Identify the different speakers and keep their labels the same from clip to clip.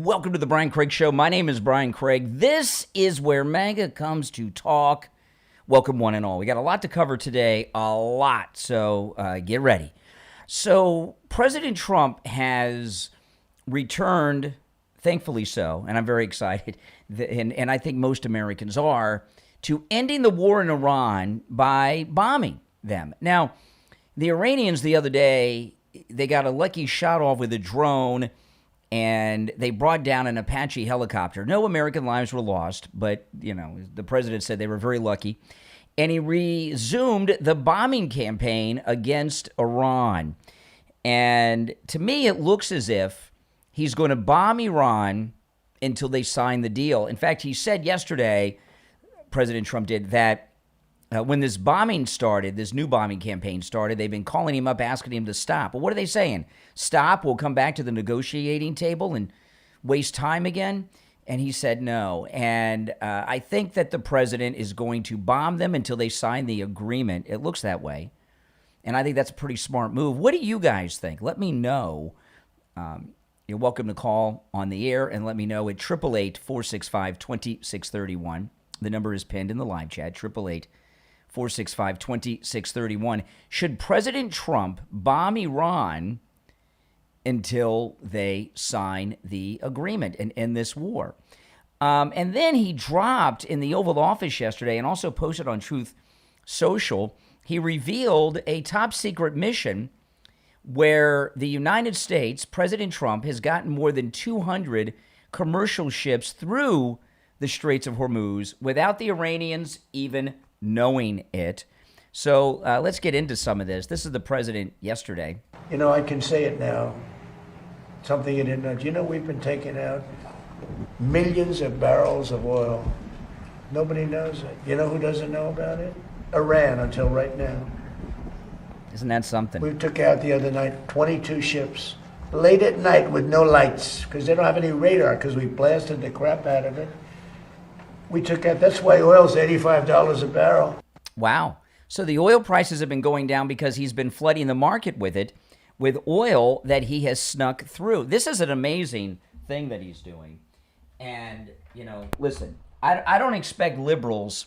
Speaker 1: Welcome to the Brian Craig Show. My name is Brian Craig. This is where MAGA comes to talk. Welcome, one and all. We got a lot to cover today, a lot, so get ready. So President Trump has returned, thankfully so, and I'm very excited, and I think most Americans are, to ending the war in Iran by bombing them. Now, the Iranians the other day, they got a lucky shot off with a drone, and they brought down an Apache helicopter. No American lives were lost, but, the president said they were very lucky. And he resumed the bombing campaign against Iran. And to me, it looks as if he's going to bomb Iran until they sign the deal. In fact, he said yesterday, President Trump did, that when this bombing started, this new bombing campaign started, they've been calling him up, asking him to stop. Well, what are they saying? Stop, we'll come back to the negotiating table and waste time again? And he said no. And I think that the president is going to bomb them until they sign the agreement. It looks that way. And I think that's a pretty smart move. What do you guys think? Let me know. You're welcome to call on the air and let me know at 888-465-2631. The number is pinned in the live chat, 888-465-2631. Should President Trump bomb Iran until they sign the agreement and end this war? And then he dropped in the Oval Office yesterday and also posted on Truth Social, he revealed a top secret mission where the United States, President Trump, has gotten more than 200 commercial ships through the Straits of Hormuz without the Iranians even knowing it. So let's get into some of this. This is the president yesterday.
Speaker 2: I can say it now. Something you didn't know. We've been taking out millions of barrels of oil. Nobody knows it. You know who doesn't know about it? Iran, until right now.
Speaker 1: Isn't that something?
Speaker 2: We took out the other night 22 ships, late at night with no lights, because they don't have any radar, because we blasted the crap out of it. We took out, that's why oil's $85 a barrel.
Speaker 1: Wow. So the oil prices have been going down because he's been flooding the market with it, with oil that he has snuck through. This is an amazing thing that he's doing. And, listen, I don't expect liberals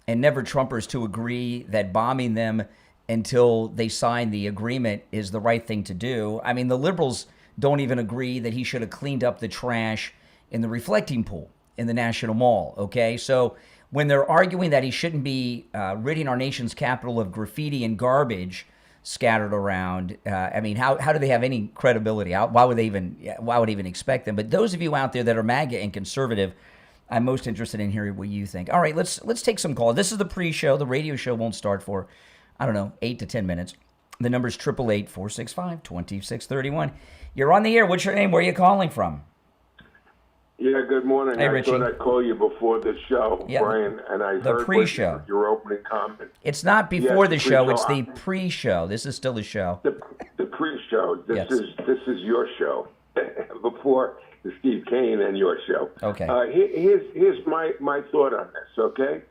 Speaker 1: and never Trumpers to agree that bombing them until they sign the agreement is the right thing to do. I mean, the liberals don't even agree that he should have cleaned up the trash in the reflecting pool in the National Mall, okay? So when they're arguing that he shouldn't be ridding our nation's capital of graffiti and garbage scattered around, how do they have any credibility? Why would they even expect them? But those of you out there that are MAGA and conservative, I'm most interested in hearing what you think. All right, let's take some calls. This is the pre-show. The radio show won't start for, 8 to 10 minutes. The number is 888-465-2631. You're on the air. What's your name? Where are you calling from?
Speaker 3: Yeah, good morning.
Speaker 1: Hey, Richie.
Speaker 3: I thought I'd call you before the show,
Speaker 1: Yeah,
Speaker 3: Brian, and I
Speaker 1: the
Speaker 3: heard
Speaker 1: pre-show.
Speaker 3: Your opening comment.
Speaker 1: It's not before the show. It's the
Speaker 3: pre-show.
Speaker 1: pre-show. This is still the show.
Speaker 3: The pre-show. This
Speaker 1: Yes.
Speaker 3: is your show. Before the Steve Kane and your show.
Speaker 1: Okay.
Speaker 3: Here's my thought on this, okay?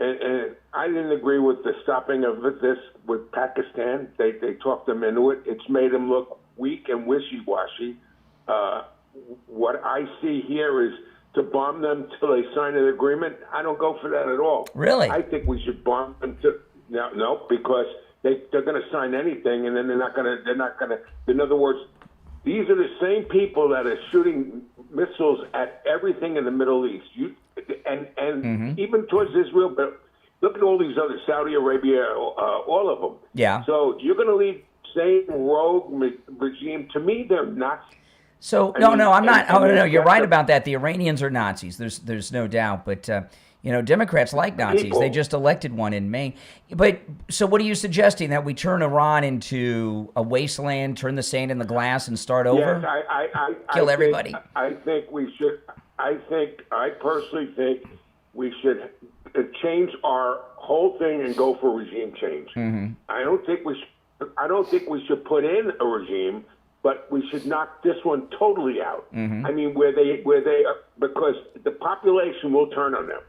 Speaker 3: And I didn't agree with the stopping of this with Pakistan. They talked them into it. It's made them look weak and wishy-washy. What I see here is to bomb them till they sign an agreement. I don't go for that at all.
Speaker 1: Really?
Speaker 3: I think we should bomb them no, because they're going to sign anything, and then they're not going to. In other words, these are the same people that are shooting missiles at everything in the Middle East. Even towards Israel, but look at all these other Saudi Arabia, all of them.
Speaker 1: Yeah.
Speaker 3: So you're going to leave same rogue regime. To me, they're not.
Speaker 1: So I'm not. No, you're right about that. The Iranians are Nazis. There's no doubt. But Democrats like Nazis.
Speaker 3: People.
Speaker 1: They just elected one in Maine. But so what are you suggesting, that we turn Iran into a wasteland, turn the sand in the glass, and start over?
Speaker 3: Yes, I
Speaker 1: Kill everybody.
Speaker 3: I think we should. I personally think we should change our whole thing and go for regime change.
Speaker 1: Mm-hmm.
Speaker 3: I don't think we should put in a regime, but we should knock this one totally out.
Speaker 1: Mm-hmm.
Speaker 3: I mean, where they because the population will turn on them.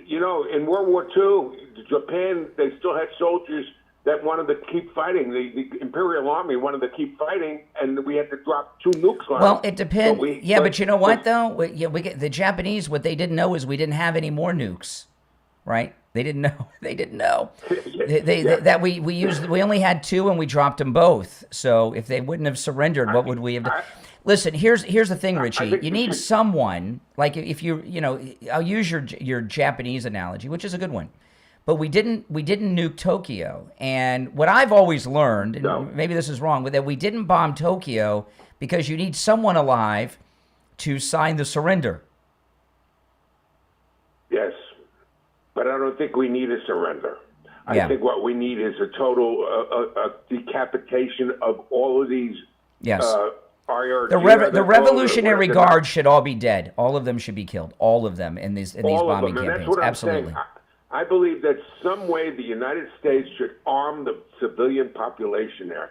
Speaker 3: In World War II, Japan, they still had soldiers that wanted to keep fighting. The Imperial Army wanted to keep fighting, and we had to drop 2 nukes on them.
Speaker 1: Well, it depends. But you know what, though? We get, the Japanese, what they didn't know is we didn't have any more nukes, right? They didn't know. They didn't know. That we used. We only had 2, and we dropped them both. So if they wouldn't have surrendered, what would we have done? Listen, here's the thing, Richie. You need someone, like if I'll use your Japanese analogy, which is a good one. But we didn't nuke Tokyo. And what I've always learned, and maybe this is wrong, but that we didn't bomb Tokyo because you need someone alive to sign the surrender.
Speaker 3: Yes. But I don't think we need a surrender. I think what we need is a total decapitation of all of these.
Speaker 1: Yes.
Speaker 3: IRG,
Speaker 1: the Revolutionary Guard should all be dead. All of them should be killed. All of them in these bombing campaigns.
Speaker 3: That's what
Speaker 1: Absolutely.
Speaker 3: I'm saying. I believe that some way the United States should arm the civilian population there.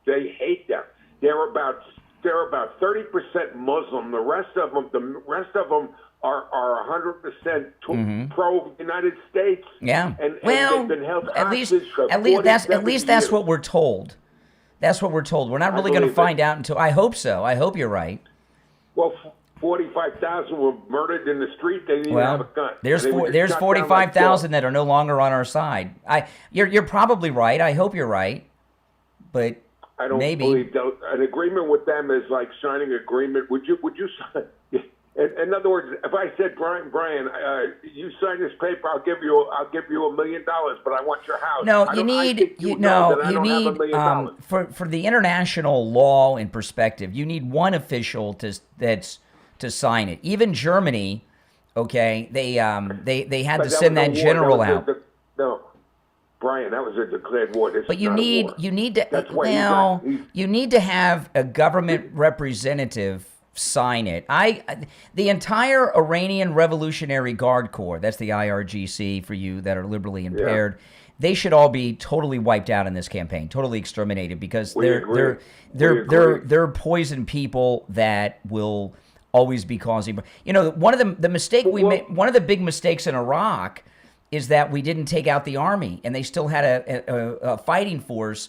Speaker 3: They hate them. They're about 30% Muslim. The rest of them are 100% pro United States.
Speaker 1: Yeah.
Speaker 3: And
Speaker 1: well,
Speaker 3: they've been held
Speaker 1: at
Speaker 3: hostage for
Speaker 1: least that's
Speaker 3: years.
Speaker 1: what we're told. That's what we're told. We're not really going to find out until. I hope so. I hope you're right.
Speaker 3: Well, 45,000 were murdered in the street. They didn't even have a gun.
Speaker 1: There's 45,000 that are no longer on our side. You're probably right. I hope you're right, but
Speaker 3: I don't believe an agreement with them is like signing an agreement. Would you sign? In other words, if I said, Brian, you sign this paper, I'll give you $1 million, but I want your house.
Speaker 1: No, you need for the international law and perspective, you need one official to sign it. Even Germany, okay, they had to send that general out.
Speaker 3: No, Brian, that was a declared war.
Speaker 1: But you need to have a government representative sign it. The entire Iranian Revolutionary Guard Corps, that's the IRGC for you that are liberally impaired, they should all be totally wiped out in this campaign, totally exterminated, because they're poison people that will always be causing. One of the big mistakes in Iraq is that we didn't take out the army, and they still had a fighting force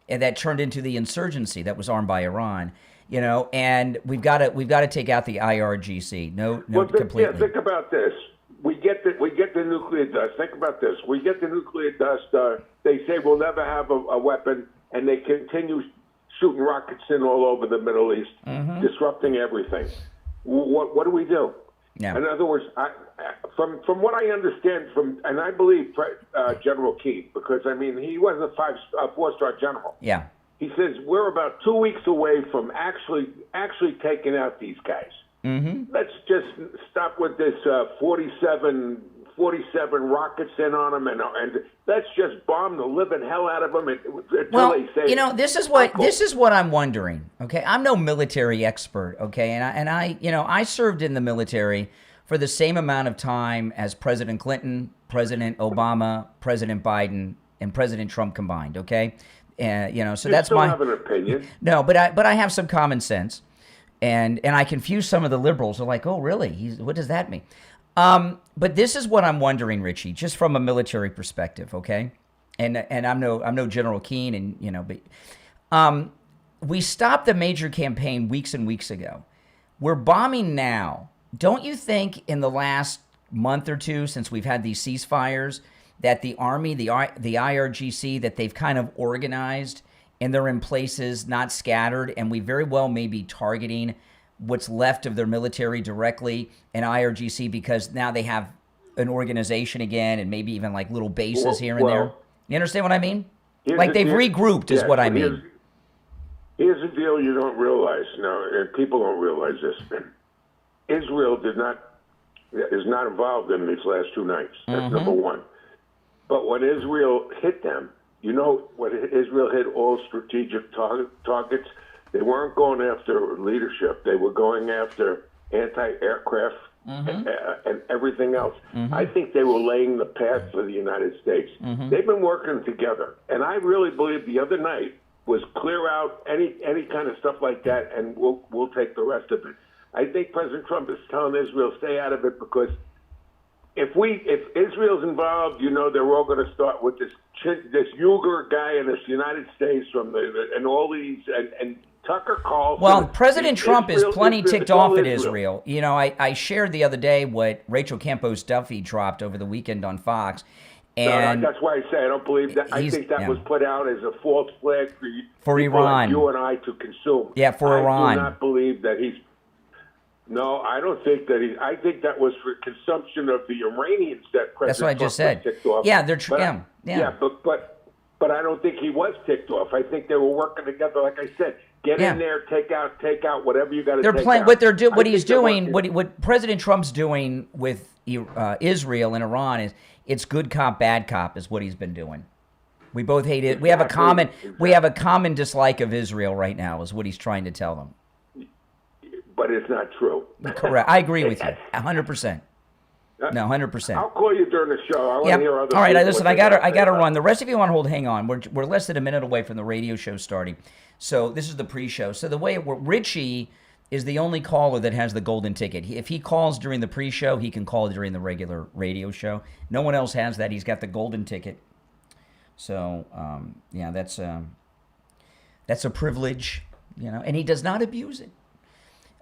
Speaker 1: that turned into the insurgency that was armed by Iran. And we've got to take out the IRGC. Completely.
Speaker 3: Yeah, think about this. We get the nuclear dust. Think about this. We get the nuclear dust. They say we'll never have a weapon, and they continue shooting rockets in all over the Middle East, disrupting everything. What do we do?
Speaker 1: Yeah.
Speaker 3: In other words, from what I understand and I believe General Key, because he was a 4-star general.
Speaker 1: Yeah.
Speaker 3: He says we're about 2 weeks away from actually taking out these guys. Mm-hmm. Let's just stop with this 47 rockets in on them, and let's just bomb the living hell out of them until they say.
Speaker 1: This is what I'm wondering. Okay, I'm no military expert. Okay, and I served in the military for the same amount of time as President Clinton, President Obama, President Biden, and President Trump combined. Okay. So that's
Speaker 3: still have an opinion.
Speaker 1: No, but I have some common sense, and I confuse some of the liberals. They're like, "Oh, really? What does that mean?" But this is what I'm wondering, Richie, just from a military perspective, okay? And I'm no General Keane, but we stopped the major campaign weeks and weeks ago. We're bombing now. Don't you think in the last month or two, since we've had these ceasefires, that the Army, the IRGC, that they've kind of organized and they're in places not scattered, and we very well may be targeting what's left of their military directly and IRGC, because now they have an organization again and maybe even like little bases here and there. You understand what I mean? Like they've regrouped is what I mean.
Speaker 3: Here's the deal you don't realize now, and people don't realize this. Israel is not involved in these last 2 nights. That's number one. But when Israel hit them, when Israel hit all strategic targets, they weren't going after leadership. They were going after anti-aircraft and everything else. I think they were laying the path for the United States. They've been working together. And I really believe the other night was clear out any kind of stuff like that, and we'll take the rest of it. I think President Trump is telling Israel, stay out of it, because if Israel's involved, they're all going to start with this Uyghur guy in the United States and all these and Tucker Carlson.
Speaker 1: Well, President Trump is plenty ticked off at Israel. I shared the other day what Rachel Campos Duffy dropped over the weekend on Fox. And
Speaker 3: that's why I say I don't believe that. I think that was put out as a false flag
Speaker 1: for Iran.
Speaker 3: Like you and I to consume.
Speaker 1: Yeah, for Iran.
Speaker 3: I do not believe that he's. No, I don't think that he. I think that was for consumption of the Iranians that President
Speaker 1: That's what I just said.
Speaker 3: Ticked off.
Speaker 1: Yeah, they're
Speaker 3: but I don't think he was ticked off. I think they were working together. Like I said, get in there, take out whatever you got to.
Speaker 1: They're playing what he's doing. What President Trump's doing with Israel and Iran is it's good cop, bad cop is what he's been doing. We both hate it. We have a common dislike of Israel right now. Is what he's trying to tell them.
Speaker 3: But it's not true.
Speaker 1: Correct. I agree with you 100%. No, 100%.
Speaker 3: I'll call you during the show. I want to hear other.
Speaker 1: All right, listen. I got to run. The rest of you on hold. Hang on. We're less than a minute away from the radio show starting. So this is the pre-show. So the way Richie is the only caller that has the golden ticket. If he calls during the pre-show, he can call during the regular radio show. No one else has that. He's got the golden ticket. So that's a privilege, and he does not abuse it.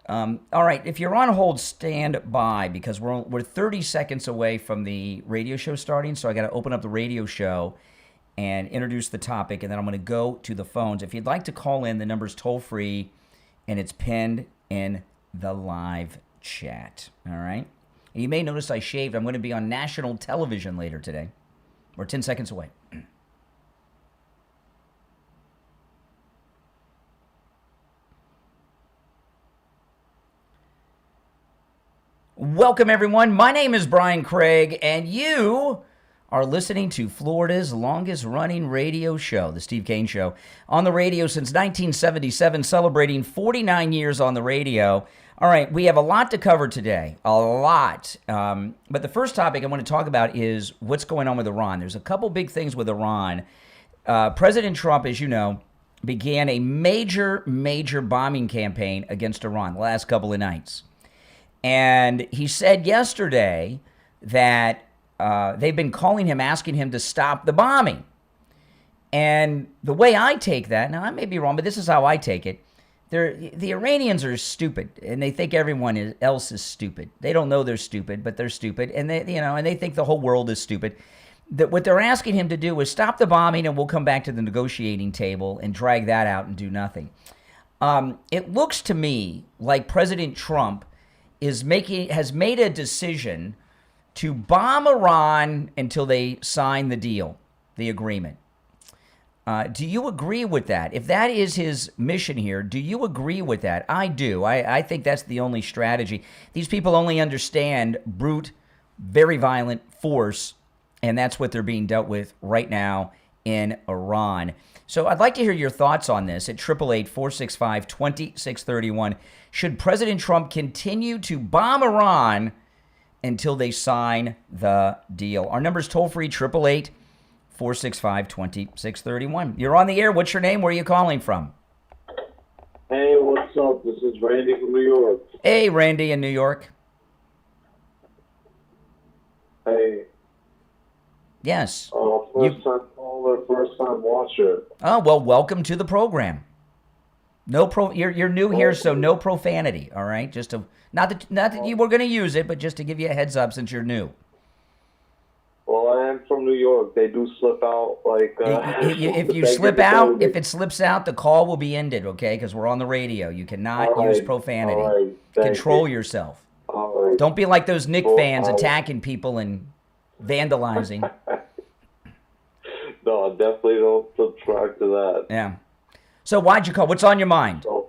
Speaker 1: All right, if you're on hold, stand by because we're 30 seconds away from the radio show starting. So I got to open up the radio show and introduce the topic, and then I'm going to go to the phones. If you'd like to call in, the number's toll free, and it's pinned in the live chat. All right, and you may notice I shaved. I'm going to be on national television later today. We're 10 seconds away. Welcome, everyone. My name is Brian Craig, and you are listening to Florida's longest-running radio show, The Steve Kane Show, on the radio since 1977, celebrating 49 years on the radio. All right, we have a lot to cover today, a lot. But the first topic I want to talk about is what's going on with Iran. There's a couple big things with Iran. President Trump, as you know, began a major bombing campaign against Iran the last couple of nights. And he said yesterday that they've been calling him, asking him to stop the bombing. And the way I take that, now I may be wrong, but this is how I take it. The Iranians are stupid, and they think everyone else is stupid. They don't know they're stupid, but they're stupid, and they think the whole world is stupid. That what they're asking him to do is stop the bombing, and we'll come back to the negotiating table and drag that out and do nothing. It looks to me like President Trump has made a decision to bomb Iran until they sign the deal, the agreement. Do you agree with that? If that is his mission here, do you agree with that? I do. I think that's the only strategy. These people only understand brute, very violent force, and that's what they're being dealt with right now in Iran. So I'd like to hear your thoughts on this at 888-465-2631. Should President Trump continue to bomb Iran until they sign the deal? Our number's toll-free, 888-465-2631. You're on the air. What's your name? Where are you calling from?
Speaker 4: Hey, what's up? This is Randy from New York.
Speaker 1: Hey, Randy in New York.
Speaker 4: Hey.
Speaker 1: Yes.
Speaker 4: First-time caller, first-time watcher.
Speaker 1: Oh, well, welcome to the program. You're new here, so no profanity, all right? Just to not that you were going to use it, but just to give you a heads up since you're new.
Speaker 4: Well, I am from New York. They do slip out like.
Speaker 1: If you slip out, if it slips out, the call will be ended, okay? Because we're on the radio. You cannot use profanity.
Speaker 4: Right,
Speaker 1: Control yourself.
Speaker 4: All right.
Speaker 1: Don't be like those Knick fans attacking people and vandalizing.
Speaker 4: No, I definitely don't subscribe to that.
Speaker 1: Yeah. So why'd you call? What's on your mind?
Speaker 4: What's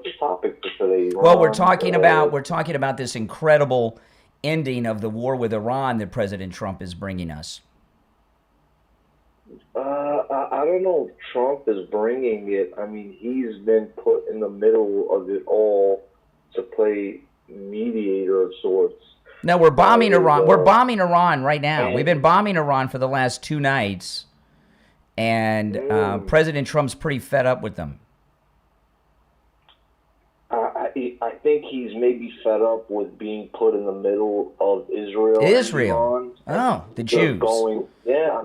Speaker 4: the topic for today?
Speaker 1: Well, we're talking about this incredible ending of the war with Iran that President Trump is bringing us.
Speaker 4: I don't know if Trump is bringing it. I mean, he's been put in the middle of it all to play mediator of sorts.
Speaker 1: No, we're bombing Iran. We're bombing Iran right now. We've been bombing Iran for the last 2 nights, and President Trump's pretty fed up with them.
Speaker 4: I think he's maybe fed up with being put in the middle of Israel.
Speaker 1: Israel.
Speaker 4: And
Speaker 1: Oh, the
Speaker 4: Just
Speaker 1: Jews.
Speaker 4: Going, yeah.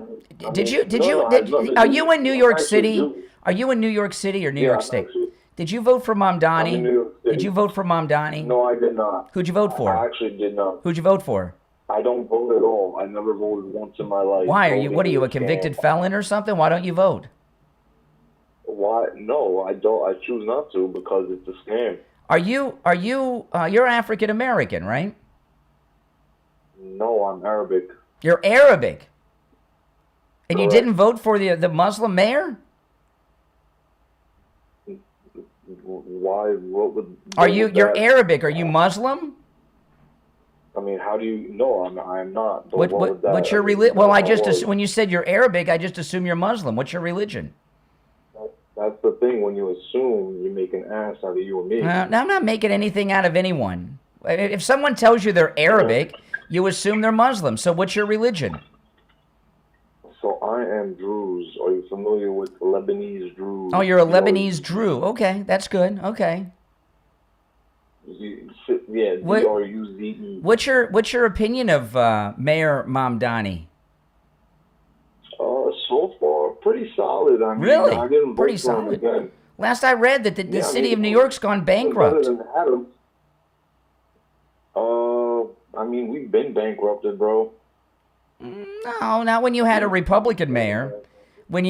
Speaker 1: Are you in New York City?
Speaker 4: Jewish.
Speaker 1: Are you in New York City or New
Speaker 4: Yeah,
Speaker 1: York
Speaker 4: I'm
Speaker 1: State?
Speaker 4: actually-
Speaker 1: Did you vote for
Speaker 4: I'm in New
Speaker 1: Mamdani?
Speaker 4: York City.
Speaker 1: Did you vote for Mamdani?
Speaker 4: No, I did not.
Speaker 1: Who'd you vote
Speaker 4: I
Speaker 1: for?
Speaker 4: actually did not.
Speaker 1: Who'd you vote for?
Speaker 4: I don't vote at all. I never voted once in my life.
Speaker 1: Why? What are you, a
Speaker 4: Voting is
Speaker 1: convicted
Speaker 4: scam.
Speaker 1: felon or something? Why don't you vote?
Speaker 4: Why? No, I don't. I choose not to because it's a scam.
Speaker 1: You're African American, right?
Speaker 4: No, I'm Arabic.
Speaker 1: You're Arabic. And you
Speaker 4: Correct.
Speaker 1: didn't vote for the Muslim mayor?
Speaker 4: Why? What would?
Speaker 1: You're Arabic. Are you Muslim?
Speaker 4: I mean, how do you? No, I'm not. But what would that,
Speaker 1: What's your religion? Well, when you said you're Arabic, I just assume you're Muslim. What's your religion?
Speaker 4: That's the thing. When you assume, you make an ass out of you and me.
Speaker 1: Now, I'm not making anything out of anyone. If someone tells you they're Arabic, you assume they're Muslim. So what's your religion?
Speaker 4: So I am Druze. Are you familiar with Lebanese Druze?
Speaker 1: Oh, you're a Lebanese Drew. Okay, that's good. Okay.
Speaker 4: Yeah,
Speaker 1: What-
Speaker 4: D-R-U-Z-E.
Speaker 1: What's your opinion of Mayor Mamdani?
Speaker 4: So far, pretty solid. I mean,
Speaker 1: Really?
Speaker 4: I didn't vote
Speaker 1: Pretty
Speaker 4: for him
Speaker 1: solid.
Speaker 4: again.
Speaker 1: Last I read that the
Speaker 4: Yeah, I
Speaker 1: city
Speaker 4: mean,
Speaker 1: of New York's gone bankrupt.
Speaker 4: Better than Adams. I mean, we've been bankrupted, bro.
Speaker 1: No, not when you had a Republican mayor. When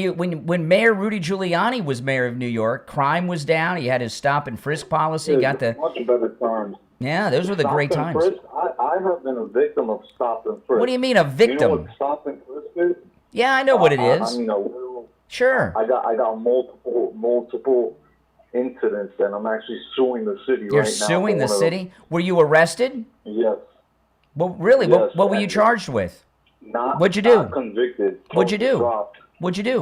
Speaker 1: Mayor Rudy Giuliani was mayor of New York, crime was down. He had his stop and frisk policy. Got the
Speaker 4: Much better times.
Speaker 1: those were the
Speaker 4: Stop
Speaker 1: great
Speaker 4: and
Speaker 1: times.
Speaker 4: frisk, I have been a victim of stop and frisk.
Speaker 1: What do you mean a
Speaker 4: You know
Speaker 1: victim?
Speaker 4: what stop and frisk is?
Speaker 1: Yeah, I know what it
Speaker 4: I
Speaker 1: is.
Speaker 4: mean, a little.
Speaker 1: Sure.
Speaker 4: I got multiple incidents, and I'm actually suing the city
Speaker 1: You're
Speaker 4: right now.
Speaker 1: suing the
Speaker 4: for one of
Speaker 1: city? Were you arrested?
Speaker 4: them. Yes.
Speaker 1: Well, really?
Speaker 4: Yes,
Speaker 1: What were you
Speaker 4: and-
Speaker 1: charged with?
Speaker 4: What'd
Speaker 1: you do?
Speaker 4: Not convicted.
Speaker 1: What'd you do?
Speaker 4: Dropped.
Speaker 1: What'd you do?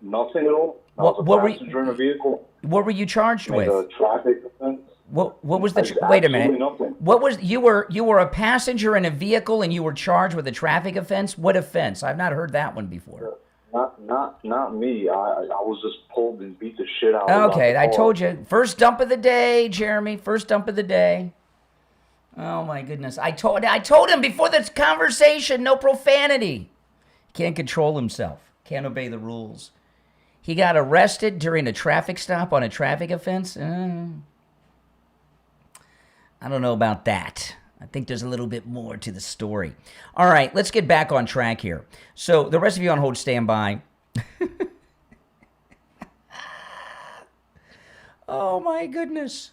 Speaker 4: Nothing at all. I
Speaker 1: What-
Speaker 4: was
Speaker 1: what
Speaker 4: a
Speaker 1: were you-
Speaker 4: passenger in a vehicle.
Speaker 1: What were you charged
Speaker 4: Made a
Speaker 1: with?
Speaker 4: traffic offense.
Speaker 1: What was the?
Speaker 4: Absolutely
Speaker 1: Wait a minute.
Speaker 4: nothing.
Speaker 1: What was you were a passenger in a vehicle and you were charged with a traffic offense? What offense? I've not heard that one before.
Speaker 4: Not me. I was just pulled and beat the shit out of.
Speaker 1: Okay, I told you. First dump of the day, Jeremy. First dump of the day. Oh my goodness. I told him before this conversation, no profanity. Can't control himself. Can't obey the rules. He got arrested during a traffic stop on a traffic offense. I don't know about that. I think there's a little bit more to the story. All right, let's get back on track here. So the rest of you on hold, stand by. Oh my goodness.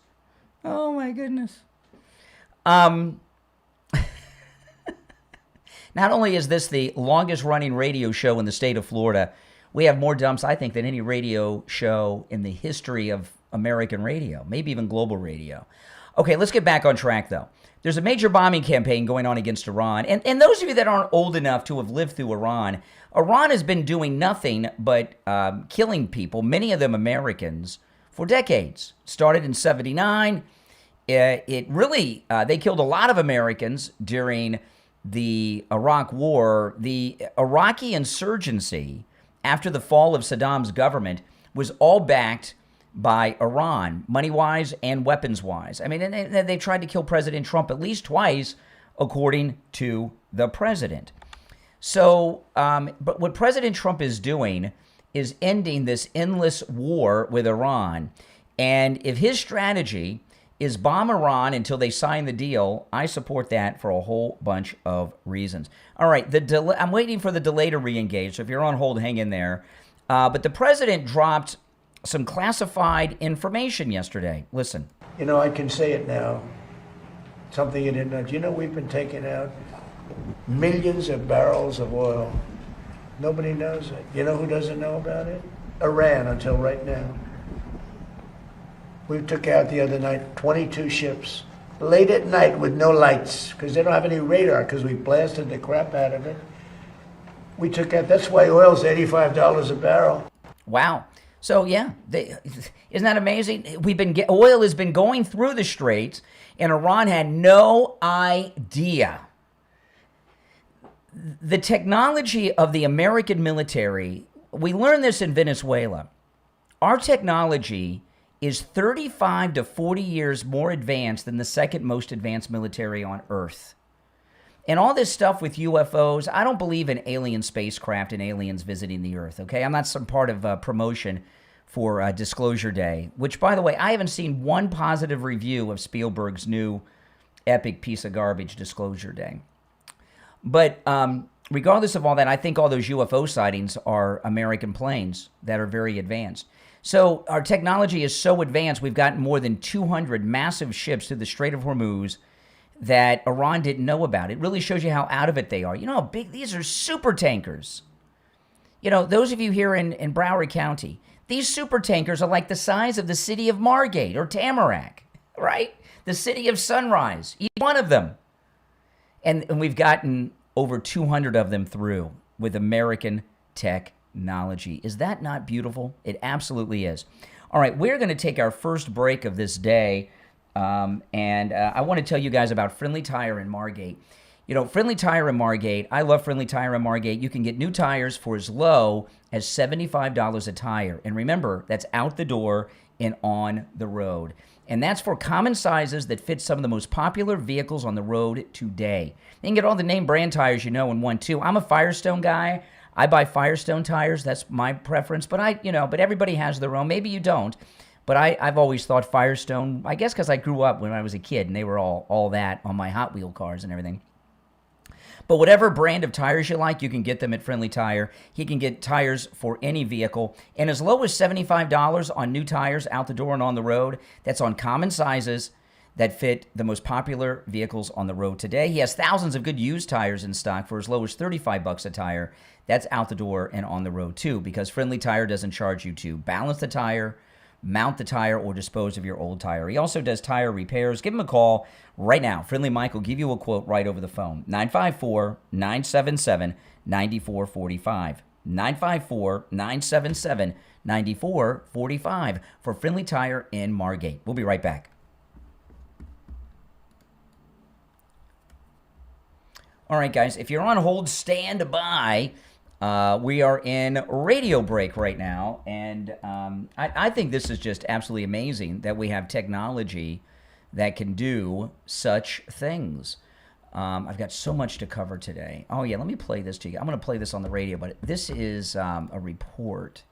Speaker 1: Oh my goodness. Not only is this the longest running radio show in the state of Florida, we have more dumps, I think, than any radio show in the history of American radio, maybe even global radio. Okay, let's get back on track, though. There's a major bombing campaign going on against Iran. And those of you that aren't old enough to have lived through Iran has been doing nothing but killing people, many of them Americans, for decades. Started in 79. They killed a lot of Americans during the Iraq War. The Iraqi insurgency after the fall of Saddam's government was all backed by Iran, money-wise and weapons-wise. I mean, and they tried to kill President Trump at least twice, according to the president. So, but what President Trump is doing is ending this endless war with Iran. And if his strategy is bomb Iran until they sign the deal, I support that for a whole bunch of reasons. All right, I'm waiting for the delay to re-engage, so if you're on hold, hang in there. But the president dropped some classified information yesterday. Listen.
Speaker 2: You know, I can say it now. Something you didn't know. Do you know we've been taking out millions of barrels of oil? Nobody knows it. You know who doesn't know about it? Iran, until right now. We took out the other night 22 ships, late at night with no lights, because they don't have any radar, because we blasted the crap out of it. We took out, that's why oil's $85 a barrel.
Speaker 1: Wow. So yeah, isn't that amazing? Oil has been going through the straits, and Iran had no idea. The technology of the American military, we learned this in Venezuela. Our technology is 35 to 40 years more advanced than the second most advanced military on Earth. And all this stuff with UFOs, I don't believe in alien spacecraft and aliens visiting the Earth, okay? I'm not some part of promotion for Disclosure Day, which, by the way, I haven't seen one positive review of Spielberg's new epic piece of garbage, Disclosure Day. But regardless of all that, I think all those UFO sightings are American planes that are very advanced. So our technology is so advanced, we've gotten more than 200 massive ships through the Strait of Hormuz that Iran didn't know about. It really shows you how out of it they are. You know how big these are, super tankers. You know, those of you here in Broward County, these super tankers are like the size of the city of Margate or Tamarack, right? The city of Sunrise, each one of them. And we've gotten over 200 of them through with American technology. Is that not beautiful? It absolutely is. All right, we're going to take our first break of this day. And I want to tell you guys about Friendly Tire in Margate. You know, Friendly Tire in Margate, I love Friendly Tire in Margate. You can get new tires for as low as $75 a tire. And remember, that's out the door and on the road. And that's for common sizes that fit some of the most popular vehicles on the road today. You can get all the name brand tires you know in one, too. I'm a Firestone guy. I buy Firestone tires. That's my preference. But but everybody has their own. Maybe you don't. But I've always thought Firestone, I guess because I grew up when I was a kid and they were all that on my Hot Wheel cars and everything. But whatever brand of tires you like, you can get them at Friendly Tire. He can get tires for any vehicle. And as low as $75 on new tires out the door and on the road. That's on common sizes that fit the most popular vehicles on the road today. He has thousands of good used tires in stock for as low as $35 a tire. That's out the door and on the road too, because Friendly Tire doesn't charge you to balance the tire, mount the tire, or dispose of your old tire. He also does tire repairs. Give him a call right now. Friendly Mike will give you a quote right over the phone. 954-977-9445. 954-977-9445 for Friendly Tire in Margate. We'll be right back. All right, guys, if you're on hold, stand by. We are in radio break right now, and I think this is just absolutely amazing that we have technology that can do such things. I've got so much to cover today. Oh, yeah, let me play this to you. I'm going to play this on the radio, but this is a report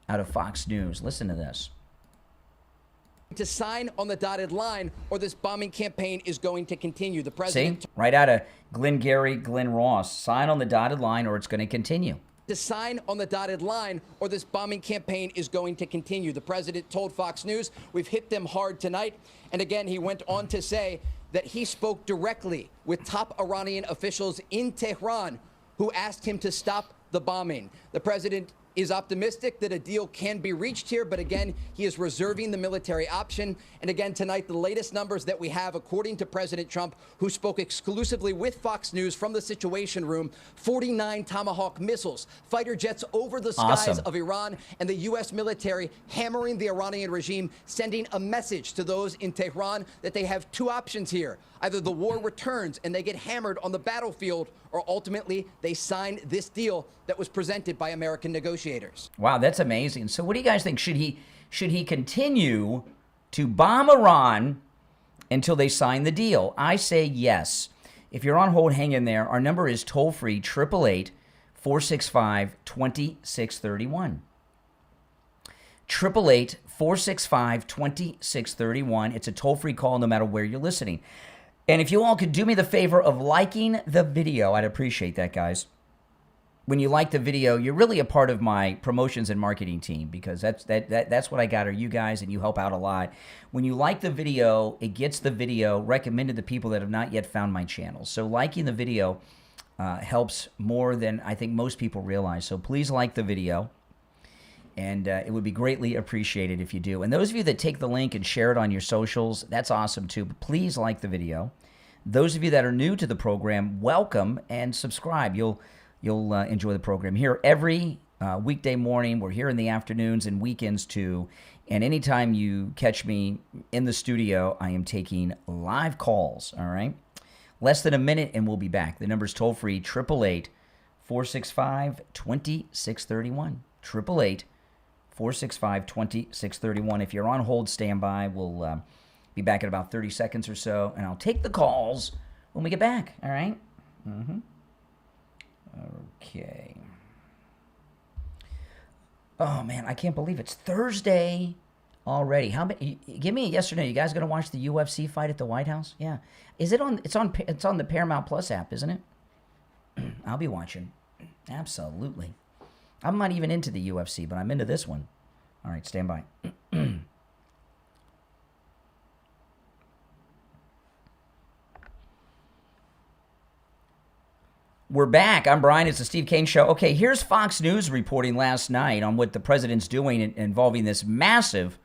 Speaker 1: out of Fox News. Listen to this.
Speaker 5: To sign on the dotted line, or this bombing campaign is going to continue. The president...
Speaker 1: See? Right out of Glenn Ross. Sign on the dotted line, or it's going to continue.
Speaker 5: To sign on the dotted line, or this bombing campaign is going to continue. The president told Fox News, we've hit them hard tonight. And again, he went on to say that he spoke directly with top Iranian officials in Tehran who asked him to stop the bombing. The president is optimistic that a deal can be reached here, but again, he is reserving the military option. And again, tonight, the latest numbers that we have, according to President Trump, who spoke exclusively with Fox News from the Situation Room, 49 Tomahawk missiles, fighter jets over the skies of Iran, and the U.S. military hammering the Iranian regime, sending a message to those in Tehran that they have two options here. Either the war returns and they get hammered on the battlefield, or ultimately they sign this deal that was presented by American negotiators.
Speaker 1: Wow, that's amazing. So what do you guys think? Should he continue to bomb Iran until they sign the deal? I say yes. If you're on hold, hang in there. Our number is toll-free, 888-465-2631. 888-465-2631. It's a toll-free call no matter where you're listening. And if you all could do me the favor of liking the video, I'd appreciate that, guys. When you like the video, you're really a part of my promotions and marketing team, because that's what I got, are you guys, and you help out a lot. When you like the video, it gets the video recommended to people that have not yet found my channel. So liking the video helps more than I think most people realize. So please like the video. And it would be greatly appreciated if you do. And those of you that take the link and share it on your socials, that's awesome too. But please like the video. Those of you that are new to the program, welcome and subscribe. You'll enjoy the program here every weekday morning. We're here in the afternoons and weekends too. And anytime you catch me in the studio, I am taking live calls. All right, less than a minute, and we'll be back. The number's toll free, 888-465-2631. 888 465-2631. If you're on hold, stand by. We'll be back in about 30 seconds or so, and I'll take the calls when we get back. All right? Okay. Oh, man, I can't believe it's Thursday already. How many? Give me a yes or no. You guys going to watch the UFC fight at the White House? Yeah. Is it on? It's on the Paramount Plus app, isn't it? I'll be watching. Absolutely. I'm not even into the UFC, but I'm into this one. All right, stand by. We're back. I'm Brian. It's the Steve Kane Show. Okay, here's Fox News reporting last night on what the president's doing involving this massive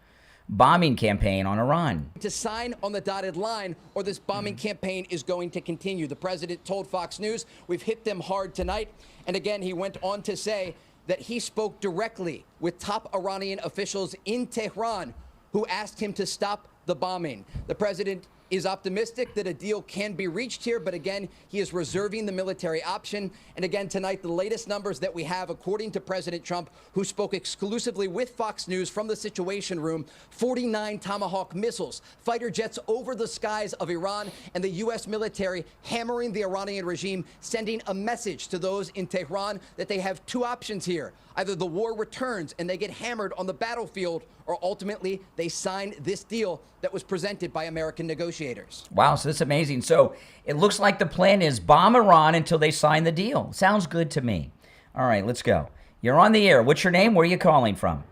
Speaker 1: bombing campaign on Iran.
Speaker 5: To sign on the dotted line, or this bombing campaign is going to continue. The president told Fox News, we've hit them hard tonight. And again, he went on to say that he spoke directly with top Iranian officials in Tehran who asked him to stop the bombing. The president is optimistic that a deal can be reached here, but again, he is reserving the military option. And again, tonight, the latest numbers that we have, according to President Trump, who spoke exclusively with Fox News from the Situation Room, 49 Tomahawk missiles, fighter jets over the skies of Iran, and the U.S. military hammering the Iranian regime, sending a message to those in Tehran that they have two options here. Either the war returns and they get hammered on the battlefield, or ultimately they sign this deal that was presented by American negotiators.
Speaker 1: Wow, so that's amazing. So it looks like the plan is bomb Iran until they sign the deal. Sounds good to me. All right, let's go. You're on the air. What's your name? Where are you calling from?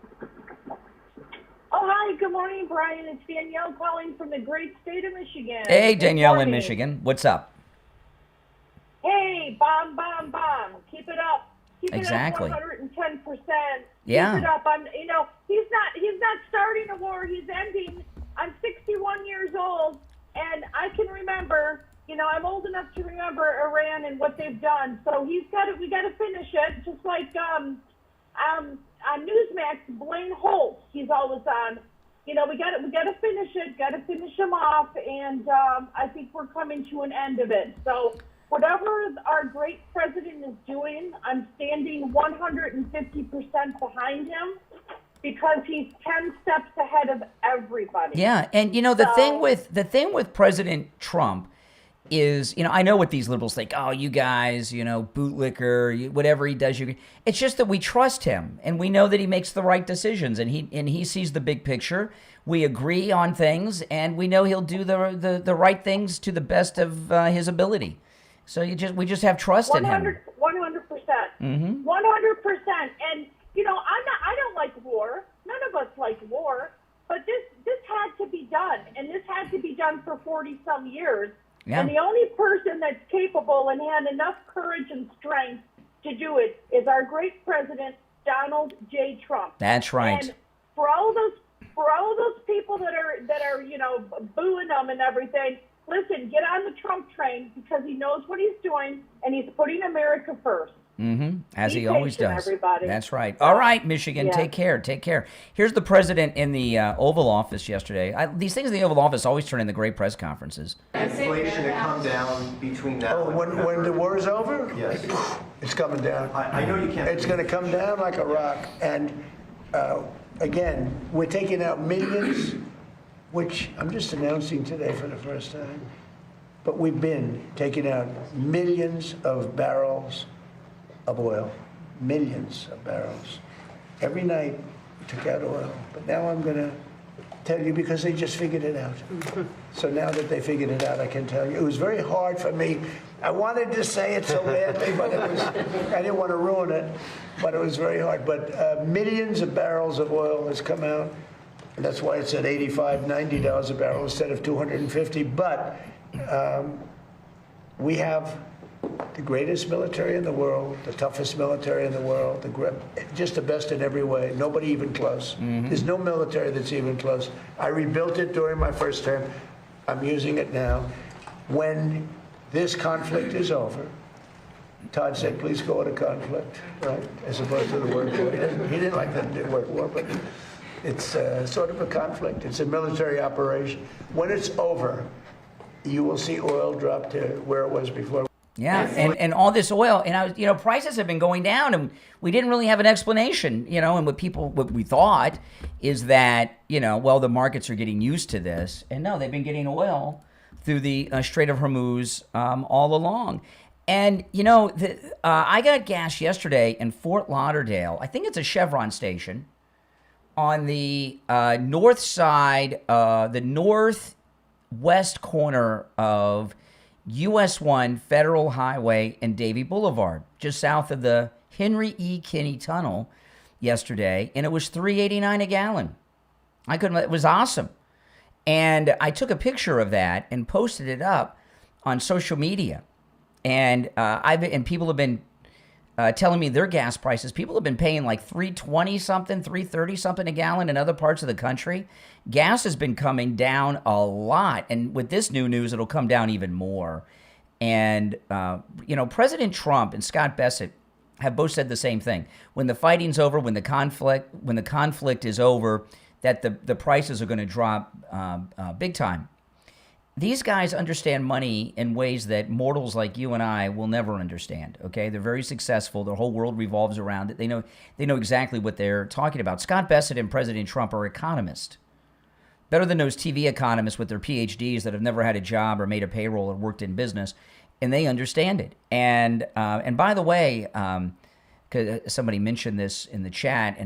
Speaker 6: Oh, hi. Good morning, Brian. It's Danielle calling from the great state of Michigan.
Speaker 1: Hey, Danielle in Michigan. What's up?
Speaker 6: Hey, bomb, bomb, bomb. Keep it up. Keep
Speaker 1: Exactly.
Speaker 6: it up 110%.
Speaker 1: Yeah.
Speaker 6: Keep it up. He's not starting a war. He's ending. I'm 61 years old, and I can remember, I'm old enough to remember Iran and what they've done. So we got to finish it, just like on Newsmax, Blaine Holt, he's always on. We got to finish it, got to finish him off, and I think we're coming to an end of it. So whatever our great president is doing, I'm standing 150% behind him, because he's 10 steps ahead of everybody.
Speaker 1: Yeah, and the thing with President Trump is, I know what these liberals think. Oh, you guys, bootlicker, whatever he does, it's just that we trust him, and we know that he makes the right decisions, and he sees the big picture. We agree on things, and we know he'll do the right things to the best of his ability. So we just have trust in him.
Speaker 6: 100%. 100%. And I don't like war. None of us like war. But this had to be done, and this had to be done for 40-some years.
Speaker 1: Yeah.
Speaker 6: And the only person that's capable and had enough courage and strength to do it is our great president, Donald J. Trump.
Speaker 1: That's right.
Speaker 6: And for all of those people that are booing them and everything, listen, get on the Trump train, because he knows what he's doing, and he's putting America first.
Speaker 1: Mm-hmm. As he always does.
Speaker 6: Everybody.
Speaker 1: That's right. All right, Michigan,
Speaker 6: Yeah.
Speaker 1: take care. Here's the president in the Oval Office yesterday. These things in the Oval Office always turn into great press conferences.
Speaker 7: Inflation to come down between now.
Speaker 2: Oh, when the war is over?
Speaker 7: Yes.
Speaker 2: It's coming down.
Speaker 7: I know you can't.
Speaker 2: It's going to come down like a rock. And again, we're taking out millions, which I'm just announcing today for the first time. But we've been taking out millions of barrels of oil, millions of barrels. Every night we took out oil. But now I'm going to tell you, because they just figured it out. So now that they figured it out, I can tell you. It was very hard for me. I wanted to say it so badly, but I didn't want to ruin it, but it was very hard. But millions of barrels of oil has come out, and that's why it's at $85, $90 a barrel instead of $250. But we have the greatest military in the world, the toughest military in the world, just the best in every way. Nobody even close. Mm-hmm. There's no military that's even close. I rebuilt it during my first term. I'm using it now. When this conflict is over, Todd said, please go to conflict, right, as opposed to the word war. He didn't like the word war, but it's sort of a conflict. It's a military operation. When it's over, you will see oil drop to where it was before.
Speaker 1: Yeah, and all this oil, and prices have been going down, and we didn't really have an explanation, and what we thought is that, the markets are getting used to this, and no, they've been getting oil through the Strait of Hormuz all along. And, I got gas yesterday in Fort Lauderdale. I think it's a Chevron station on the north side, the northwest corner of US 1 Federal Highway and Davie Boulevard, just south of the Henry E. Kinney Tunnel yesterday, and it was $3.89 a gallon. It was awesome. And I took a picture of that and posted it up on social media. And people have been telling me their gas prices. People have been paying like $3.20 something, $3.30 something a gallon in other parts of the country. Gas has been coming down a lot, and with this new news, it'll come down even more. And President Trump and Scott Bessent have both said the same thing. When the fighting's over, when the conflict is over, that the prices are going to drop big time. These guys understand money in ways that mortals like you and I will never understand, okay? They're very successful. Their whole world revolves around it. They know exactly what they're talking about. Scott Bessent and President Trump are economists. Better than those TV economists with their PhDs that have never had a job or made a payroll or worked in business, and they understand it. And by the way, because somebody mentioned this in the chat,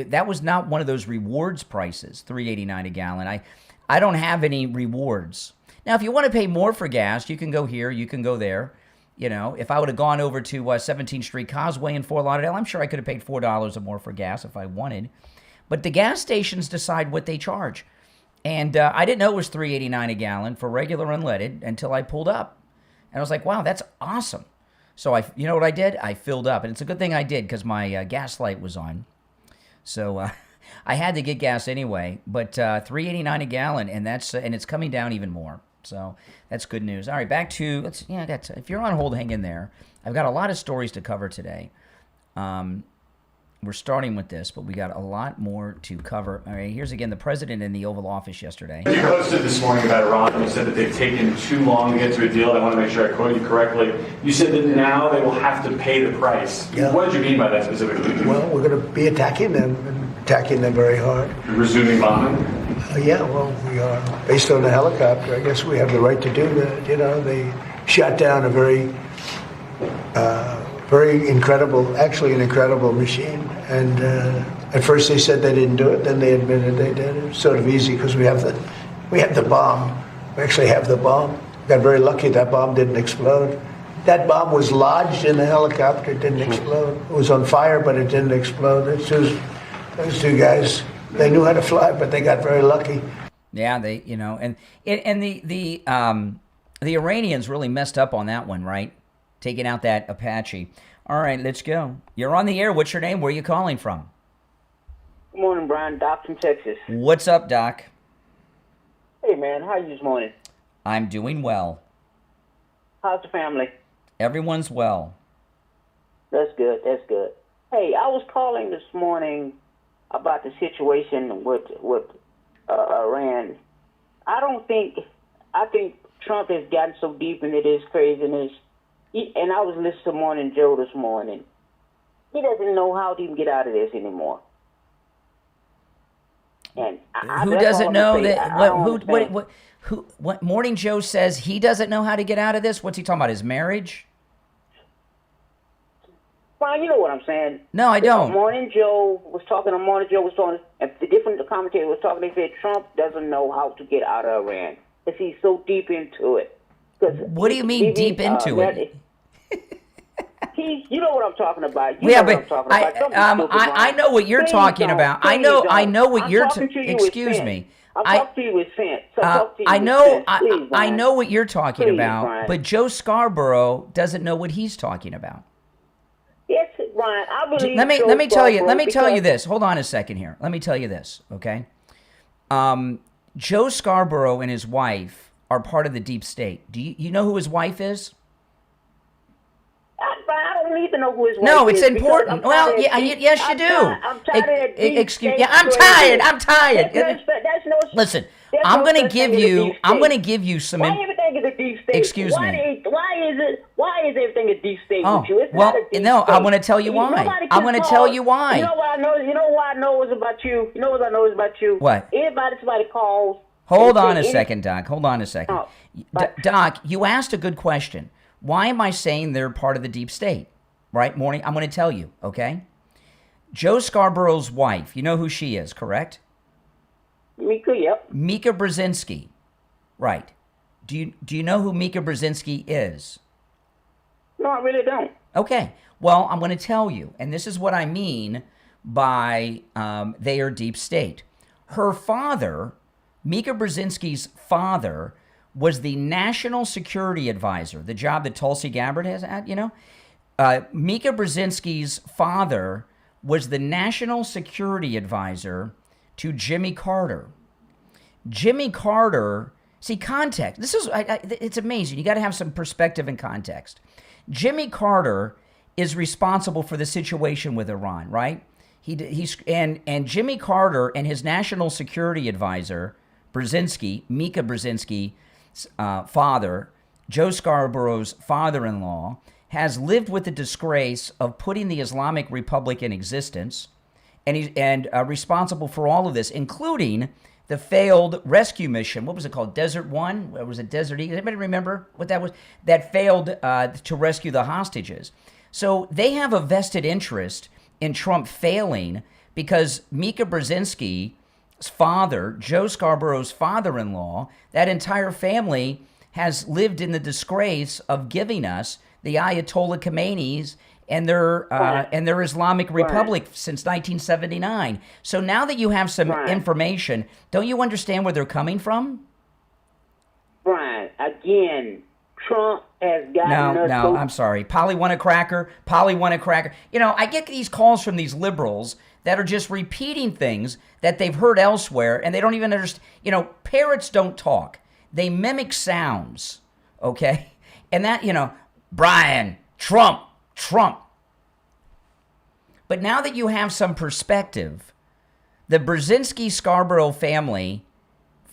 Speaker 1: that was not one of those rewards prices, $3.89 a gallon. I don't have any rewards. Now, if you want to pay more for gas, you can go here, you can go there. If I would have gone over to 17th Street Causeway in Fort Lauderdale, I'm sure I could have paid $4 or more for gas if I wanted. But the gas stations decide what they charge. And I didn't know it was $3.89 a gallon for regular unleaded until I pulled up. And I was like, wow, that's awesome. So you know what I did? I filled up. And it's a good thing I did because my gas light was on. So I had to get gas anyway, but $3.89 a gallon, and it's coming down even more. So that's good news. All right, back to if you're on hold, hang in there. I've got a lot of stories to cover today. We're starting with this, but we got a lot more to cover. All right, here's again the president in the Oval Office yesterday.
Speaker 8: You posted this morning about Iran, and you said that they've taken too long to get to a deal. I want to make sure I quote you correctly. You said that now they will have to pay the price.
Speaker 2: Yeah.
Speaker 8: What did you mean by that specifically?
Speaker 2: Well, we're going to be attacking them very hard.
Speaker 8: Resuming bombing?
Speaker 2: Yeah, well, we are. Based on the helicopter, I guess we have the right to do that. They shot down a very an incredible machine. And at first they said they didn't do it, then they admitted they did. It was sort of easy because we have the bomb. We actually have the bomb. Got very lucky that bomb didn't explode. That bomb was lodged in the helicopter. It didn't explode. It was on fire, but it didn't explode. Those two guys, they knew how to fly, but they got very lucky.
Speaker 1: Yeah, the Iranians really messed up on that one, right? Taking out that Apache. All right, let's go. You're on the air. What's your name? Where are you calling from?
Speaker 9: Good morning, Brian. Doc from Texas.
Speaker 1: What's up, Doc?
Speaker 9: Hey, man. How are you this morning?
Speaker 1: I'm doing well.
Speaker 9: How's the family?
Speaker 1: Everyone's well.
Speaker 9: That's good. That's good. Hey, I was calling this morning about the situation with Iran. I think Trump has gotten so deep into this craziness. And I was listening to Morning Joe this morning. He doesn't know how to even get out of this anymore. And
Speaker 1: who doesn't know that? What Morning Joe says he doesn't know how to get out of this? What's he talking about? His marriage?
Speaker 9: Brian, you know what I'm saying.
Speaker 1: No, I don't.
Speaker 9: Morning Joe was talking, and the different commentators was talking. They said Trump doesn't know how to get out of Iran because he's so deep into it.
Speaker 1: What do you mean deep into it?
Speaker 9: You know what I'm talking about.
Speaker 1: I know what you're talking about. I know what you're. Excuse me.
Speaker 9: I'm talking to you with sense.
Speaker 1: I know what you're talking about,
Speaker 9: Brian.
Speaker 1: But Joe Scarborough doesn't know what he's talking about.
Speaker 9: Yes, Brian. I believe.
Speaker 1: Let me tell you this. Hold on a second here. Let me tell you this. Okay. Joe Scarborough and his wife are part of the deep state. Do you know who his wife is?
Speaker 9: I don't need to know who his wife is.
Speaker 1: No, it's important. Well, yes, you do.
Speaker 9: I'm tired of that.
Speaker 1: Excuse me. I'm tired. Listen, I'm going to give you some.
Speaker 9: Why everything is a deep deep state?
Speaker 1: Excuse
Speaker 9: Why
Speaker 1: me.
Speaker 9: Why is everything a deep state
Speaker 1: Oh,
Speaker 9: with you? It's
Speaker 1: well,
Speaker 9: not a deep
Speaker 1: no,
Speaker 9: state.
Speaker 1: I'm going to tell you why.
Speaker 9: Nobody
Speaker 1: I'm
Speaker 9: can
Speaker 1: going to
Speaker 9: call-
Speaker 1: tell you why.
Speaker 9: You know what I know? You know what I know is about you? You know what I know is about you?
Speaker 1: What?
Speaker 9: Somebody calls.
Speaker 1: Hold
Speaker 9: and
Speaker 1: on
Speaker 9: say
Speaker 1: a
Speaker 9: any-
Speaker 1: second, Doc. Hold on a second.
Speaker 9: Oh, but-
Speaker 1: Doc, you asked a good question. Why am I saying they're part of the deep state? Right, Morning? I'm going to tell you, okay? Joe Scarborough's wife, you know who she is, correct?
Speaker 9: Mika, yep.
Speaker 1: Mika Brzezinski. Right. Do you know who Mika Brzezinski is?
Speaker 9: No, I really don't.
Speaker 1: Okay. Well, I'm going to tell you, and this is what I mean by they are deep state. Her father, Mika Brzezinski's father, was the National Security Advisor, the job that Tulsi Gabbard has had, you know? Mika Brzezinski's father was the National Security Advisor to Jimmy Carter. Jimmy Carter, see, context. This is, it's amazing. You got to have some perspective and context. Jimmy Carter is responsible for the situation with Iran, right? And Jimmy Carter and his National Security Advisor, Brzezinski, Mika Brzezinski's father, Joe Scarborough's father-in-law, has lived with the disgrace of putting the Islamic Republic in existence, and responsible for all of this, including the failed rescue mission. What was it called? Desert One? Or was it Desert Eagle? Anybody remember what that was? That failed to rescue the hostages. So they have a vested interest in Trump failing because Mika Brzezinski's father, Joe Scarborough's father-in-law, that entire family has lived in the disgrace of giving us the Ayatollah Khomeinis and their Islamic Republic since 1979. So now that you have some information, don't you understand where they're coming from?
Speaker 9: Brian, again, Trump has gotten us.
Speaker 1: No, I'm sorry. Polly want a cracker. You know, I get these calls from these liberals that are just repeating things that they've heard elsewhere, and they don't even understand. You know, parrots don't talk. They mimic sounds, okay? And that, you know, Brian, Trump. But now that you have some perspective, the Brzezinski-Scarborough family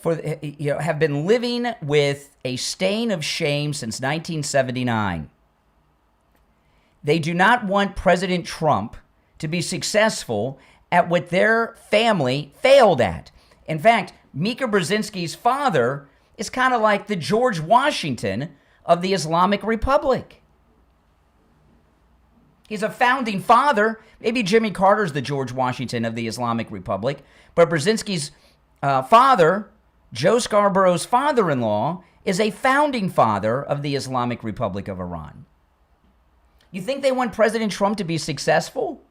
Speaker 1: have been living with a stain of shame since 1979. They do not want President Trump to be successful at what their family failed at. In fact, Mika Brzezinski's father is kind of like the George Washington of the Islamic Republic. He's a founding father. Maybe Jimmy Carter's the George Washington of the Islamic Republic, but Brzezinski's father, Joe Scarborough's father-in-law, is a founding father of the Islamic Republic of Iran. You think they want President Trump to be successful?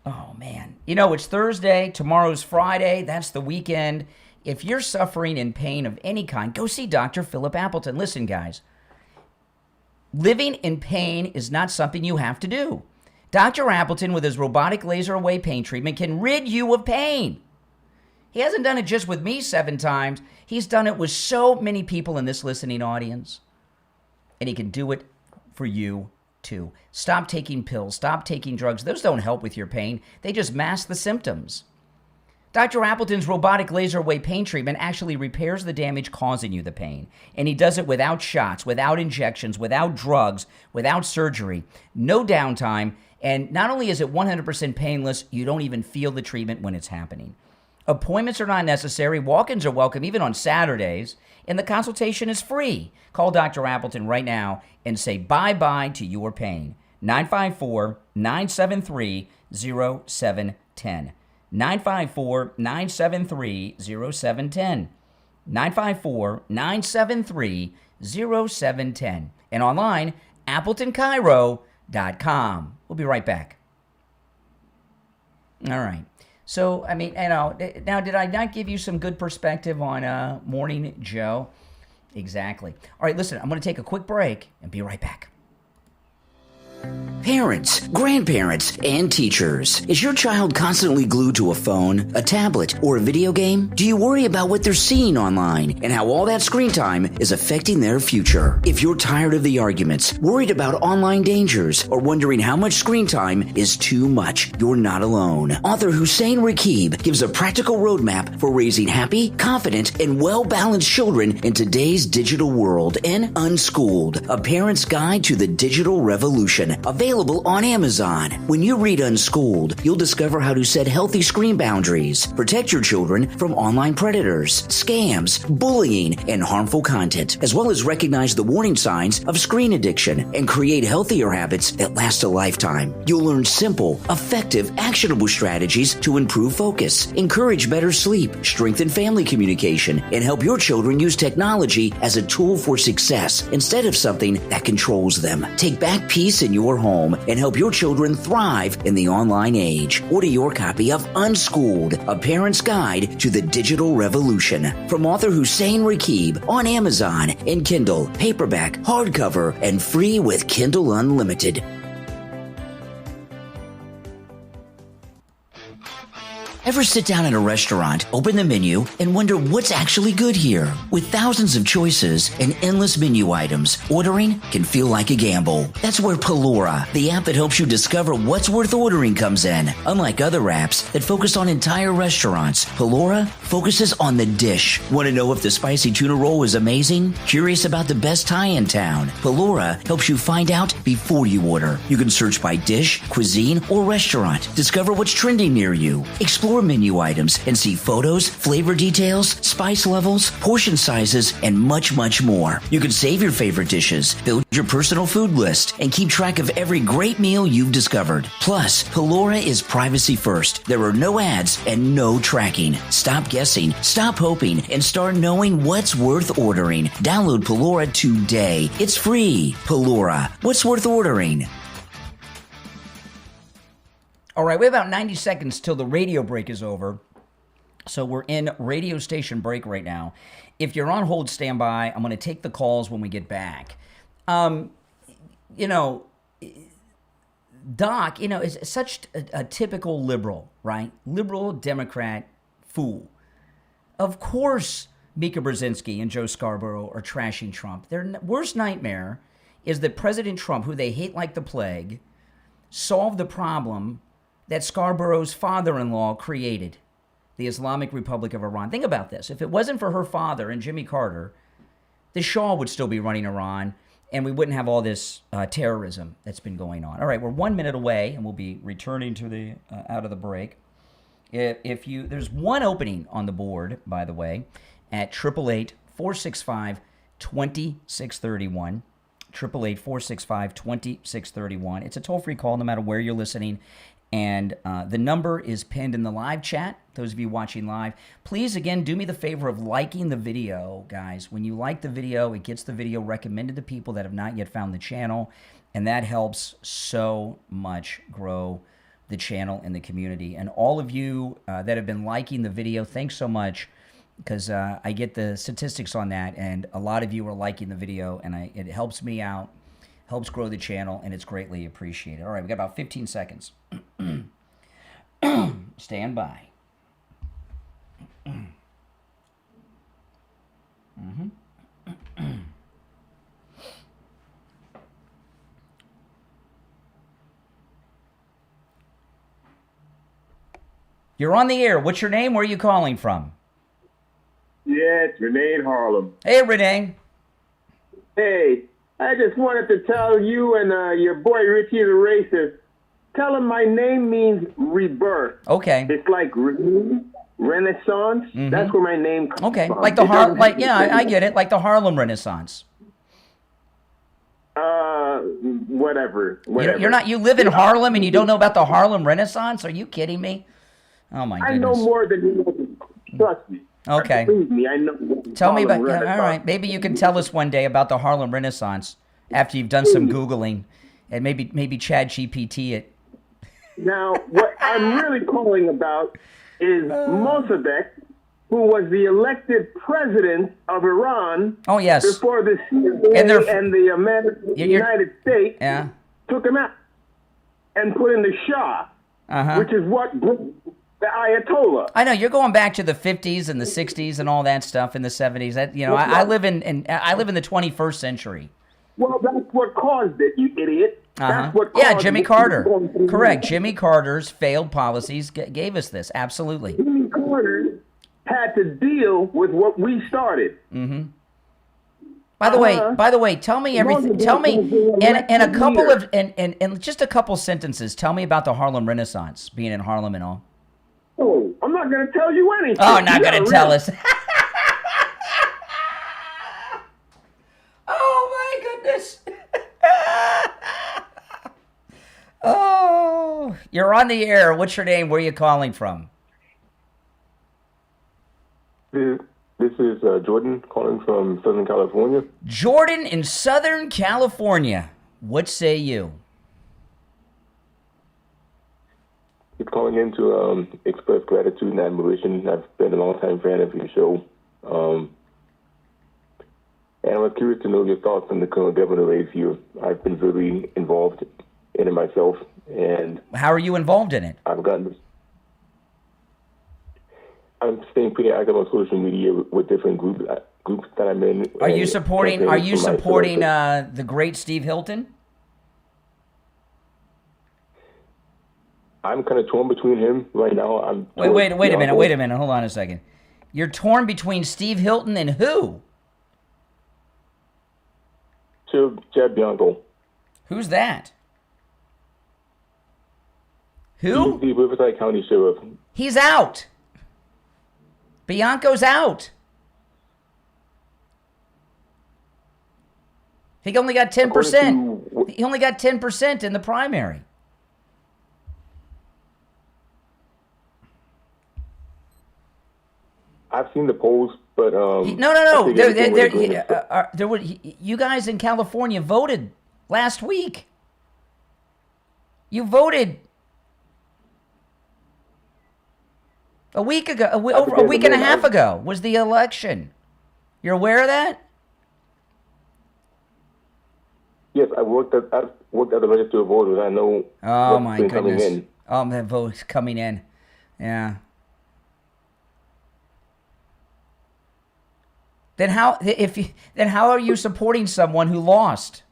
Speaker 1: Oh, man. You know, it's Thursday. Tomorrow's Friday. That's the weekend. If you're suffering in pain of any kind, go see Dr. Philip Appleton. Listen, guys. Living in pain is not something you have to do. Dr. Appleton, with his robotic laser away pain treatment, can rid you of pain. He hasn't done it just with me 7 times. He's done it with so many people in this listening audience. And he can do it for you, too. Stop taking pills. Stop taking drugs. Those don't help with your pain. They just mask the symptoms. Dr. Appleton's robotic laser away pain treatment actually repairs the damage causing you the pain. And he does it without shots, without injections, without drugs, without surgery, no downtime. And not only is it 100% painless, you don't even feel the treatment when it's happening. Appointments are not necessary. Walk-ins are welcome, even on Saturdays. And the consultation is free. Call Dr. Appleton right now and say bye-bye to your pain. 954-973-0710. 954-973-0710. 954-973-0710. And online, AppletonCairo.com. We'll be right back. All right. So, I mean, now, did I not give you some good perspective on Morning Joe? Exactly. All right, listen, I'm going to take a quick break and be right back. Parents, grandparents, and teachers. Is your child constantly glued to a phone, a tablet, or a video game? Do you worry about what they're seeing online and how all that screen time is affecting their future? If you're tired of the arguments, worried about online dangers, or wondering how much screen time is too much, you're not alone. Author Hussein Rakib gives a practical roadmap for raising happy, confident, and well-balanced children in today's digital world in Unschooled, A Parent's Guide to the Digital Revolution. Available on Amazon. When you read Unschooled, you'll discover how to set healthy screen boundaries, protect your children from online predators, scams, bullying, and harmful content, as well as recognize the warning signs of screen addiction and create healthier habits that last a lifetime. You'll learn simple, effective, actionable strategies to improve focus, encourage better sleep, strengthen family communication, and help your children use technology as a tool for success instead of something that controls them. Take back peace in your home and help your children thrive in the online age. Order your copy of Unschooled, A Parent's Guide to the Digital Revolution from author Hussein Rakib on Amazon in Kindle, paperback, hardcover, and free with Kindle Unlimited. Ever sit down at a restaurant, open the menu, and wonder what's actually good here? With thousands of choices and endless menu items, ordering can feel like a gamble. That's where Palora, the app that helps you discover what's worth ordering, comes in. Unlike other apps that focus on entire restaurants, Palora focuses on the dish. Want to know if the spicy tuna roll is amazing? Curious about the best Thai in town? Palora helps you find out before you order. You can search by dish, cuisine, or restaurant. Discover what's trending near you. Explore menu items and see photos, flavor details, spice levels, portion sizes, and much, much more. You can save your favorite dishes, build your personal food list, and keep track of every great meal you've discovered. Plus, Palora is privacy first. There are no ads and no tracking. Stop guessing, stop hoping, and start knowing what's worth ordering. Download Palora today. It's free. Palora. What's worth ordering? All right, we have about 90 seconds till the radio break is over. So we're in radio station break right now. If you're on hold, stand by. I'm going to take the calls when we get back. Doc, is such a typical liberal, right? Liberal Democrat fool. Of course, Mika Brzezinski and Joe Scarborough are trashing Trump. Their worst nightmare is that President Trump, who they hate like the plague, solved the problem that Scarborough's father-in-law created, the Islamic Republic of Iran. Think about this. If it wasn't for her father and Jimmy Carter, the Shah would still be running Iran, and we wouldn't have all this terrorism that's been going on. All right, we're 1 minute away, and we'll be returning to the out of the break. There's one opening on the board, by the way, at 888-465-2631. 888-465-2631. It's a toll-free call no matter where you're listening. And the number is pinned in the live chat. Those of you watching live, please, again, do me the favor of liking the video, guys. When you like the video, it gets the video recommended to people that have not yet found the channel. And that helps so much grow the channel and the community. And all of you that have been liking the video, thanks so much, because I get the statistics on that. And a lot of you are liking the video, and it helps me out, helps grow the channel, and it's greatly appreciated. All right, we got about 15 seconds. Stand by. You're on the air. What's your name? Where are you calling from?
Speaker 10: Yeah, it's Renee in Harlem.
Speaker 1: Hey, Renee.
Speaker 10: Hey, I just wanted to tell you and your boy Richie the Racist, tell him my name means rebirth.
Speaker 1: Okay.
Speaker 10: It's like Renaissance. Mm-hmm. That's where my name comes from.
Speaker 1: Okay, like the I get it, like the Harlem Renaissance.
Speaker 10: Whatever.
Speaker 1: You're not. You live in Harlem and you don't know about the Harlem Renaissance? Are you kidding me? Oh my goodness.
Speaker 10: I know more than you know. Trust me.
Speaker 1: Okay.
Speaker 10: Believe me, I know.
Speaker 1: Tell me about. Yeah, all right. Maybe you can tell us one day about the Harlem Renaissance after you've done some Googling, and maybe Chad GPT it.
Speaker 10: Now, what I'm really calling about is Mossadegh, who was the elected president of Iran.
Speaker 1: Oh yes.
Speaker 10: Before the CIA and the United States.
Speaker 1: Yeah.
Speaker 10: took him out and put in the Shah, which is what the Ayatollah.
Speaker 1: I know you're going back to the 50s and the 60s and all that stuff in the 70s. I live in the 21st century.
Speaker 10: Well, that's what caused it, you idiot. That's what caused
Speaker 1: Jimmy
Speaker 10: it.
Speaker 1: Carter. Correct. Jimmy Carter's failed policies gave us this. Absolutely.
Speaker 10: Jimmy Carter had to deal with what we started.
Speaker 1: Mm-hmm. By the way, tell me everything. Tell me in a couple of in just a couple sentences. Tell me about the Harlem Renaissance, being in Harlem and all.
Speaker 10: Oh, I'm not going to tell you anything.
Speaker 1: Oh, not going to tell us. Oh my goodness. Oh, you're on the air. What's your name? Where are you calling from?
Speaker 11: This is Jordan calling from Southern California.
Speaker 1: Jordan in Southern California. What say you?
Speaker 11: Just calling in to express gratitude and admiration. I've been a long-time fan of your show. And I was curious to know your thoughts on the current governor race here. I've been really involved in it myself. And
Speaker 1: how are you involved in it?
Speaker 11: I'm staying pretty active on social media with different groups that I'm in.
Speaker 1: Are you supporting the great Steve Hilton?
Speaker 11: I'm kind of torn between him right now.
Speaker 1: Wait a minute. Hold on a second. You're torn between Steve Hilton and who?
Speaker 11: Chad Bianco.
Speaker 1: Who's that? Who?
Speaker 11: He's the Riverside County Sheriff.
Speaker 1: He's out. Bianco's out. He only got 10%. He only got 10% in the primary.
Speaker 11: I've seen the polls, but
Speaker 1: no. You guys in California voted last week. You voted a week ago, over a week and a half ago was the election. You're aware of that?
Speaker 11: Yes, I worked at the register of voters. I know.
Speaker 1: Oh my goodness!
Speaker 11: Coming in.
Speaker 1: Oh, that vote's coming in. Yeah. Then how are you supporting someone who lost?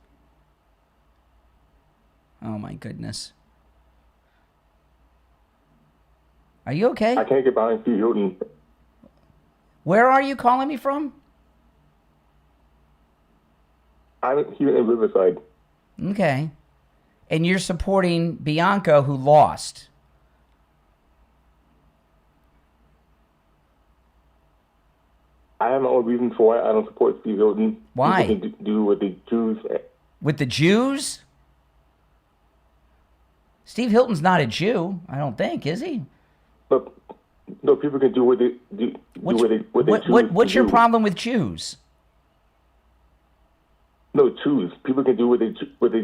Speaker 1: Oh my goodness. Are you okay?
Speaker 11: I can't get behind Steve Hilton.
Speaker 1: Where are you calling me from?
Speaker 11: I'm here in Riverside.
Speaker 1: Okay. And you're supporting Bianco, who lost.
Speaker 11: I have my own reasons for why I don't support Steve Hilton.
Speaker 1: Why?
Speaker 11: People can do with the Jews.
Speaker 1: With the Jews? Steve Hilton's not a Jew, I don't think, is he?
Speaker 11: But no, people can do what they do.
Speaker 1: What's your problem with Jews?
Speaker 11: No, choose. People can do what they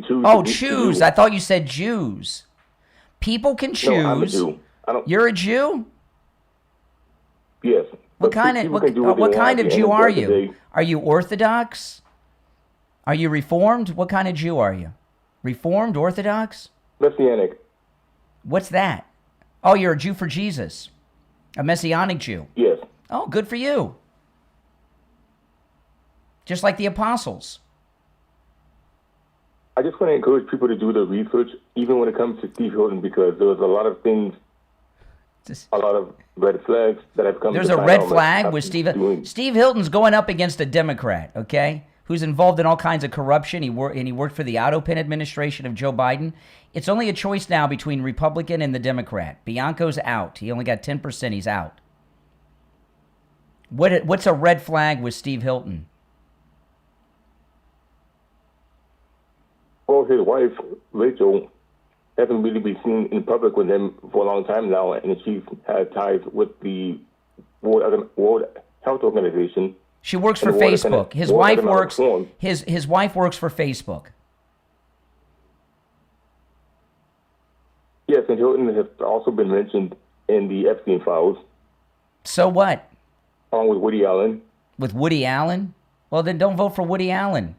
Speaker 11: choose.
Speaker 1: Oh, choose. I thought you said Jews. People can choose.
Speaker 11: No, I'm a Jew.
Speaker 1: You're a Jew?
Speaker 11: Yes.
Speaker 1: What kind of Jew are you? Are you Orthodox? Are you Reformed? What kind of Jew are you? Reformed, Orthodox?
Speaker 11: Messianic.
Speaker 1: What's that? Oh, you're a Jew for Jesus. A Messianic Jew.
Speaker 11: Yes.
Speaker 1: Oh, good for you. Just like the apostles.
Speaker 11: I just want to encourage people to do the research, even when it comes to Steve Hilton, because there's a lot of things, a lot of red flags that have come.
Speaker 1: There's a red flag with Steve. Steve Hilton's going up against a Democrat, okay, who's involved in all kinds of corruption. He worked for the auto pen administration of Joe Biden. It's only a choice now between Republican and the Democrat. Bianco's out. He only got 10%. He's out. What's a red flag with Steve Hilton?
Speaker 11: Well, his wife, Rachel, hasn't really been seen in public with him for a long time now, and she's had ties with the World Health Organization.
Speaker 1: She works for Facebook. His wife works for Facebook.
Speaker 11: Yes, and Hilton has also been mentioned in the Epstein files.
Speaker 1: So what?
Speaker 11: Along with Woody Allen.
Speaker 1: With Woody Allen? Well, then don't vote for Woody Allen.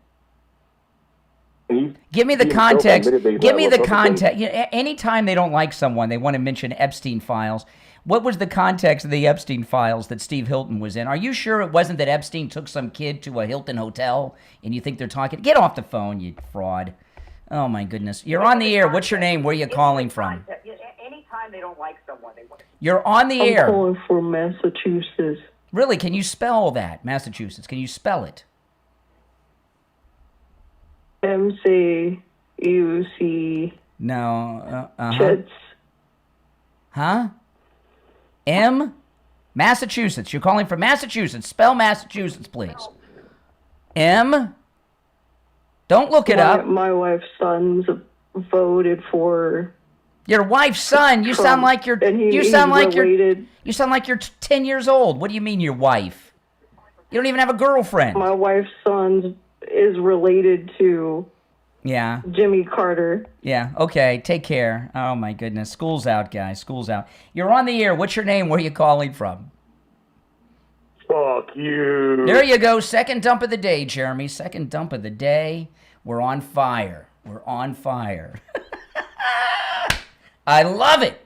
Speaker 1: Give me the context. Give me the context. Anytime they don't like someone, they want to mention Epstein files. What was the context of the Epstein files that Steve Hilton was in? Are you sure it wasn't that Epstein took some kid to a Hilton hotel and you think they're talking? Get off the phone, you fraud. Oh, my goodness. You're on the air. What's your name? Where are you calling from?
Speaker 12: Anytime they don't like someone, they want to...
Speaker 1: You're on the air.
Speaker 13: I'm calling from Massachusetts.
Speaker 1: Really? Can you spell that? Massachusetts. Can you spell it?
Speaker 13: MCUC.
Speaker 1: No.
Speaker 13: Chets.
Speaker 1: Huh? Massachusetts. You're calling from Massachusetts. Spell Massachusetts, please. M. Don't look it up.
Speaker 13: My wife's sons voted for...
Speaker 1: Your wife's son. You
Speaker 13: Trump,
Speaker 1: sound like you're. You sound like you're 10 years old. What do you mean, your wife? You don't even have a girlfriend.
Speaker 13: My wife's son is related to.
Speaker 1: Yeah.
Speaker 13: Jimmy Carter.
Speaker 1: Yeah. Okay. Take care. Oh my goodness. School's out, guys. School's out. You're on the air. What's your name? Where are you calling from?
Speaker 11: Fuck you.
Speaker 1: There you go. Second dump of the day, Jeremy. Second dump of the day. We're on fire. We're on fire. I love it.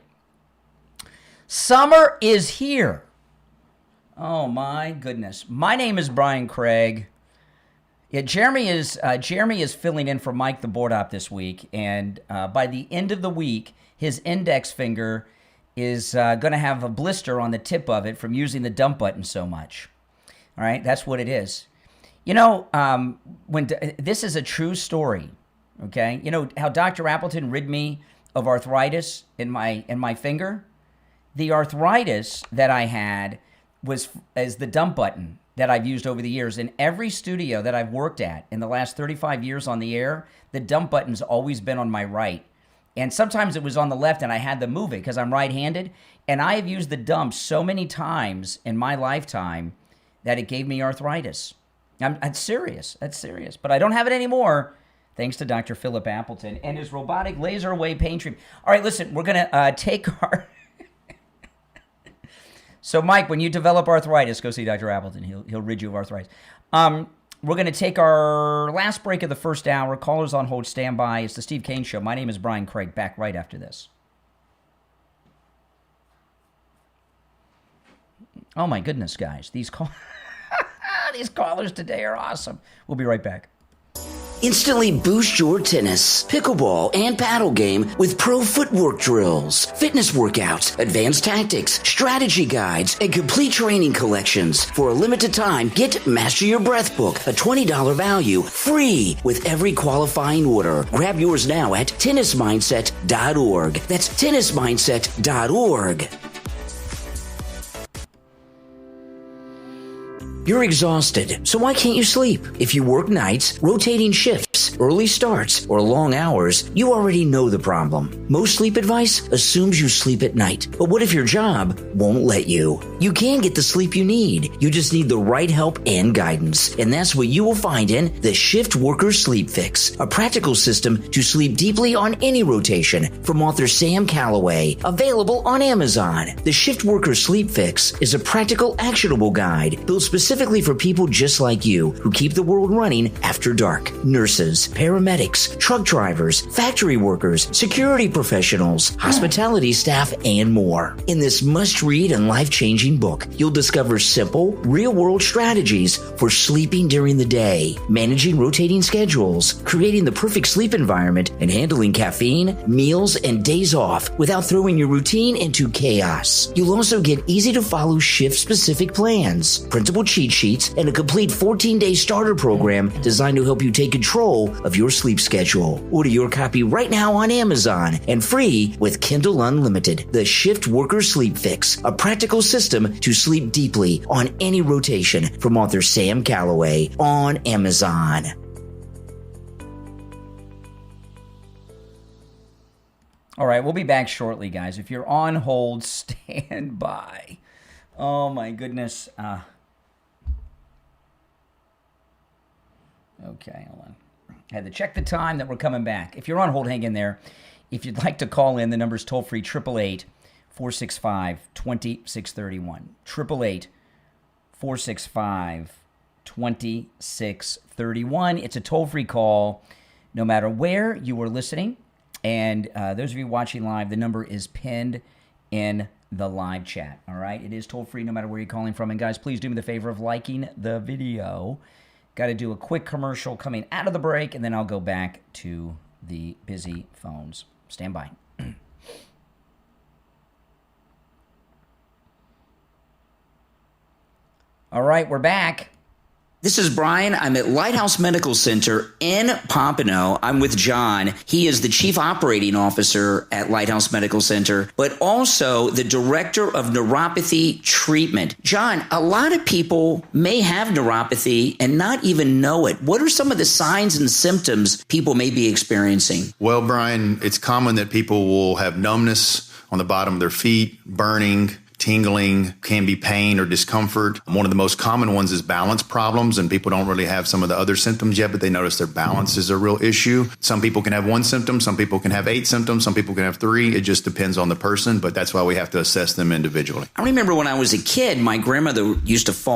Speaker 1: Summer is here. Oh my goodness. My name is Brian Craig. Yeah, Jeremy is filling in for Mike the board op this week, and by the end of the week, his index finger is going to have a blister on the tip of it from using the dump button so much. All right, that's what it is. You know, this is a true story. Okay, you know how Dr. Appleton rid me of arthritis in my finger? The arthritis that I had was as the dump button that I've used over the years. In every studio that I've worked at in the last 35 years on the air, the dump button's always been on my right. And sometimes it was on the left and I had to move it because I'm right-handed. And I have used the dump so many times in my lifetime that it gave me arthritis. That's serious. That's serious. But I don't have it anymore, thanks to Dr. Philip Appleton and his robotic laser away pain treatment. All right, listen, we're going to take our... So, Mike, when you develop arthritis, go see Dr. Appleton. He'll rid you of arthritis. We're going to take our last break of the first hour. Callers on hold, stand by. It's the Steve Kane Show. My name is Brian Craig. Back right after this. Oh, my goodness, guys. These callers today are awesome. We'll be right back.
Speaker 14: Instantly boost your tennis, pickleball, and paddle game with pro footwork drills, fitness workouts, advanced tactics, strategy guides, and complete training collections. For a limited time, get Master Your Breath book, a $20 value, free with every qualifying order. Grab yours now at tennismindset.org. That's tennismindset.org. You're exhausted, so why can't you sleep? If you work nights, rotating shifts, early starts, or long hours, you already know the problem. Most sleep advice assumes you sleep at night. But what if your job won't let you? You can get the sleep you need. You just need the right help and guidance. And that's what you will find in the Shift Worker Sleep Fix, a practical system to sleep deeply on any rotation from author Sam Calloway, available on Amazon. The Shift Worker Sleep Fix is a practical, actionable guide built specifically for people just like you who keep the world running after dark. Nurses, paramedics, truck drivers, factory workers, security professionals, hospitality staff, and more. In this must-read and life-changing book, you'll discover simple, real-world strategies for sleeping during the day, managing rotating schedules, creating the perfect sleep environment, and handling caffeine, meals, and days off without throwing your routine into chaos. You'll also get easy-to-follow shift-specific plans, printable cheat sheets, and a complete 14-day starter program designed to help you take control of your sleep schedule. Order your copy right now on Amazon and free with Kindle Unlimited. The Shift Worker Sleep Fix, a practical system to sleep deeply on any rotation from author Sam Calloway on Amazon.
Speaker 1: All right, we'll be back shortly, guys. If you're on hold, stand by. Oh, my goodness. Okay, hold on. I had to check the time that we're coming back. If you're on hold, hang in there. If you'd like to call in, the number's toll-free, 888-465-2631. 888-465-2631. It's a toll-free call. no matter where you are listening. And those of you watching live, the number is pinned in the live chat. All right? It is toll-free no matter where you're calling from. And guys, please do me the favor of liking the video. Got to do a quick commercial coming out of the break, and then I'll go back to the busy phones. Stand by. All right, we're back.
Speaker 14: This is Brian. I'm at Lighthouse Medical Center in Pompano. I'm with John. He is the Chief Operating Officer at Lighthouse Medical Center, but also the Director of Neuropathy Treatment. John, a lot of people may have neuropathy and not even know it. What are some of the signs and symptoms people may be experiencing?
Speaker 15: Well, Brian, it's common that people will have numbness on the bottom of their feet, burning, tingling, can be pain or discomfort. One of the most common ones is balance problems, and people don't really have some of the other symptoms yet, but they notice their balance is a real issue. Some people can have one symptom, some people can have 8 symptoms, some people can have 3. It just depends on the person, but that's why we have to assess them individually.
Speaker 14: I remember when I was a kid, my grandmother used to fall